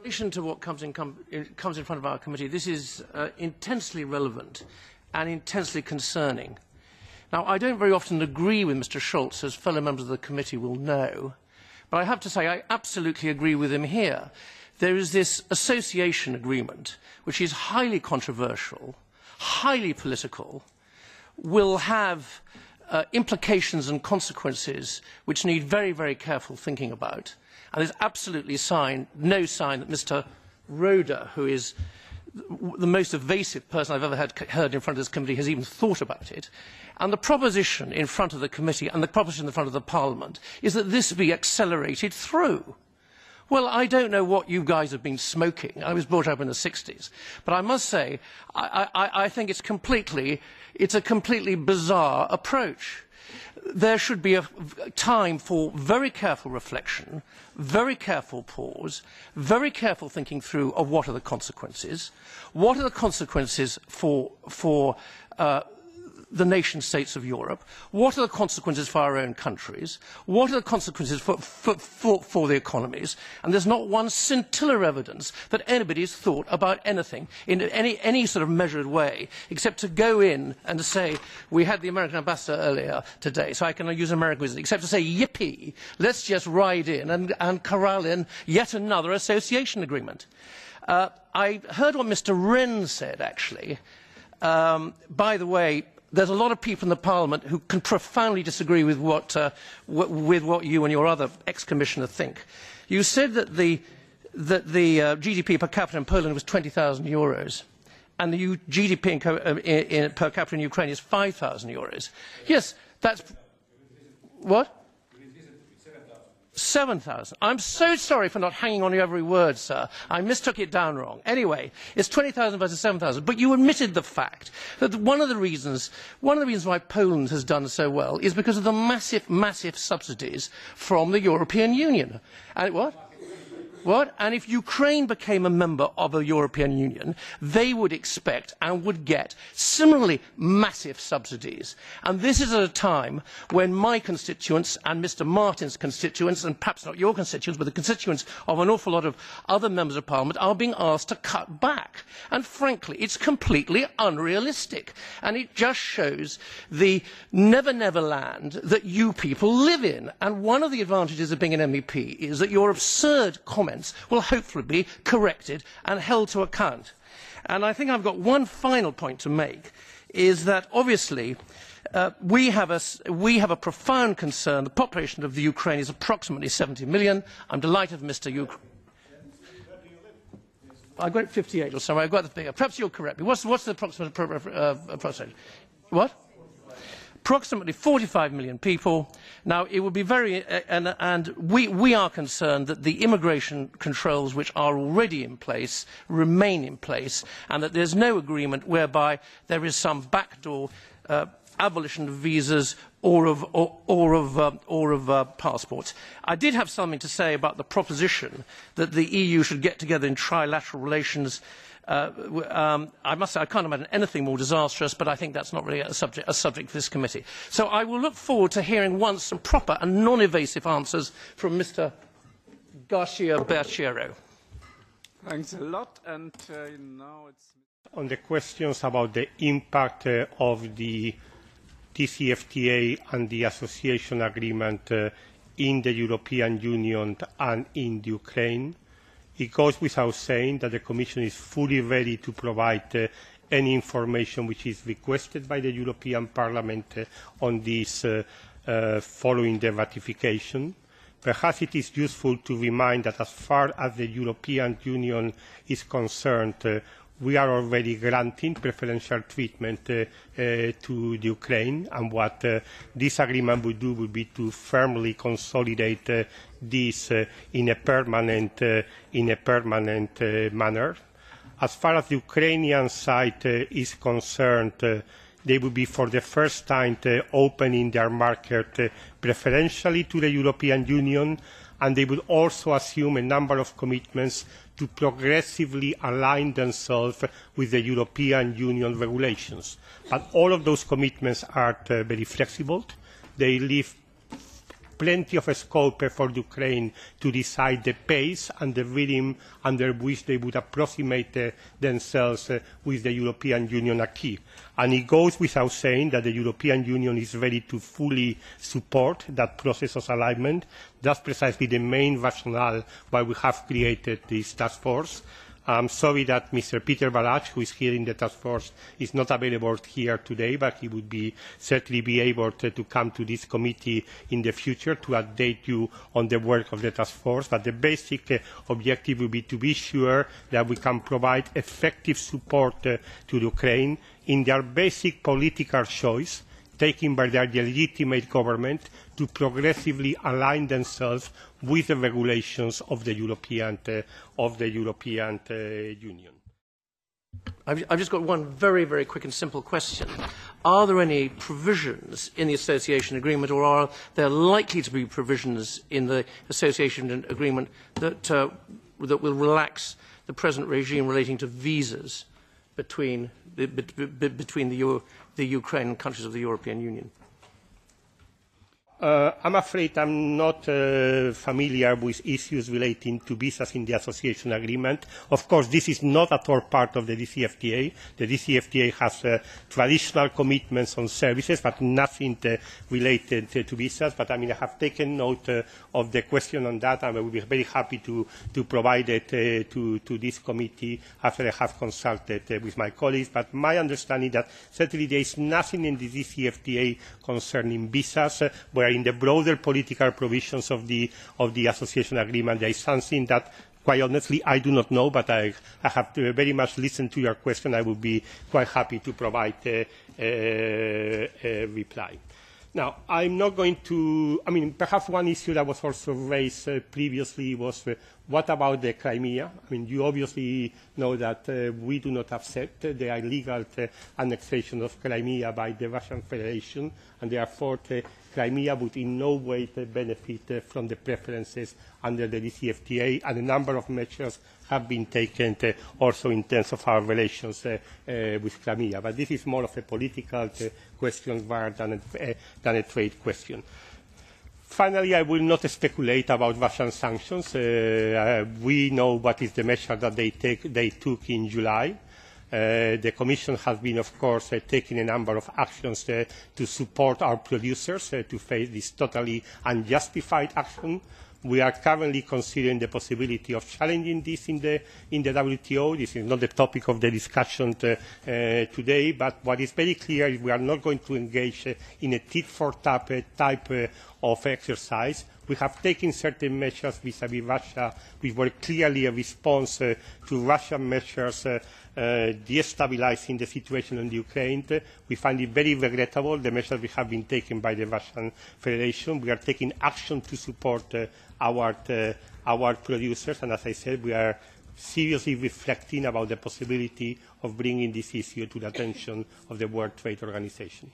In relation to what comes in front of our committee, this is intensely relevant and intensely concerning. Now, I don't very often agree with Mr. Schulz, as fellow members of the committee will know, but I have to say I absolutely agree with him here. There is this association agreement, which is highly controversial, highly political, will have implications and consequences which need very, very careful thinking about. And there's absolutely no sign that Mr. Roeder, who is the most evasive person I've ever heard in front of this committee, has even thought about it. And the proposition in front of the committee and the proposition in front of the Parliament is that this be accelerated through. Well, I don't know what you guys have been smoking. I was brought up in the 60s. But I must say, I think it's a completely bizarre approach. There should be a time for very careful reflection, very careful pause, very careful thinking through of what are the consequences. What are the consequences for the nation states of Europe? What are the consequences for our own countries? What are the consequences for the economies? And there's not one scintilla of evidence that anybody's thought about anything in any sort of measured way, except to go in and say, we had the American ambassador earlier today, so I can use American wisdom, except to say, yippee, let's just ride in and corral in yet another association agreement. I heard what Mr. Wren said, actually. By the way, there's a lot of people in the Parliament who can profoundly disagree with what you and your other ex-commissioner think. You said that the GDP per capita in Poland was 20,000 euros, and the GDP per capita in Ukraine is 5,000 euros. Yes, that's what? 7,000. I'm so sorry for not hanging on to every word, sir. I mistook it down wrong. Anyway, it's 20,000 versus 7,000. But you admitted the fact that one of the reasons why Poland has done so well is because of the massive subsidies from the European Union. And what? What? And if Ukraine became a member of the European Union, they would expect and would get similarly massive subsidies. And this is at a time when my constituents and Mr. Martin's constituents, and perhaps not your constituents, but the constituents of an awful lot of other members of Parliament, are being asked to cut back. And frankly, it's completely unrealistic. And it just shows the never-never land that you people live in. And one of the advantages of being an MEP is that your absurd comments will hopefully be corrected and held to account. And I think I've got one final point to make, is that obviously we have a profound concern. The population of the Ukraine is approximately 70 million. I'm delighted Mr. I've got 58 or so. I've got the figure. Perhaps you'll correct me. What's the approximate percentage? What? Approximately 45 million people. Now, it would be and we are concerned that the immigration controls which are already in place remain in place, and that there is no agreement whereby there is some backdoor abolition of visas or of passports. I did have something to say about the proposition that the EU should get together in trilateral relations. I must say I can't imagine anything more disastrous, but I think that's not really a subject for this committee. So I will look forward to hearing once some proper and non-evasive answers from Mr. Garcia Berchero. Thanks a lot. And now it's on the questions about the impact of the DCFTA and the association agreement in the European Union and in Ukraine. It goes without saying that the Commission is fully ready to provide any information which is requested by the European Parliament on this following the ratification. Perhaps it is useful to remind that as far as the European Union is concerned, we are already granting preferential treatment to Ukraine, and what this agreement would do would be to firmly consolidate this in a permanent manner. As far as the Ukrainian side is concerned, they will be for the first time opening their market preferentially to the European Union, and they will also assume a number of commitments to progressively align themselves with the European Union regulations. But all of those commitments are very flexible. They leave plenty of scope for Ukraine to decide the pace and the rhythm under which they would approximate themselves with the European Union acquis. And it goes without saying that the European Union is ready to fully support that process of alignment. That's precisely the main rationale why we have created this task force. I'm sorry that Mr. Peter Baraj, who is here in the task force, is not available here today, but he would certainly be able to come to this committee in the future to update you on the work of the task force. But the basic objective will be to be sure that we can provide effective support to Ukraine in their basic political choice taken by their legitimate government to progressively align themselves with the regulations of the European Union. I've just got one very, very quick and simple question. Are there any provisions in the association agreement, or are there likely to be provisions in the association agreement that will relax the present regime relating to visas between the Ukraine and countries of the European Union? I'm afraid I'm not familiar with issues relating to visas in the association agreement. Of course, this is not at all part of the DCFTA. The DCFTA has traditional commitments on services, but nothing related to visas. But I mean, I have taken note of the question on that, and I will be very happy to provide it to this committee after I have consulted with my colleagues. But my understanding that certainly there is nothing in the DCFTA concerning visas, where in the broader political provisions of the association agreement there is something that, quite honestly, I do not know, but I have to very much listen to your question. I would be quite happy to provide a reply. Now, I'm not going to, I mean, perhaps one issue that was also raised previously was what about the Crimea? I mean, you obviously know that we do not accept the illegal annexation of Crimea by the Russian Federation, and therefore Crimea would in no way benefit from the preferences under the DCFTA, and a number of measures have been taken also in terms of our relations with Crimea. But this is more of a political question rather than a trade question. Finally, I will not speculate about Russian sanctions. We know what is the measure that they took in July. The Commission has been, of course, taking a number of actions to support our producers to face this totally unjustified action. We are currently considering the possibility of challenging this in the WTO. This is not the topic of the discussion today, but what is very clear is we are not going to engage in a tit-for-tat type of exercise. We have taken certain measures vis-à-vis Russia, which were clearly a response to Russian measures destabilizing the situation in Ukraine. We find it very regrettable, the measures which have been taken by the Russian Federation. We are taking action to support our producers, and as I said, we are seriously reflecting about the possibility of bringing this issue to the attention of the World Trade Organization.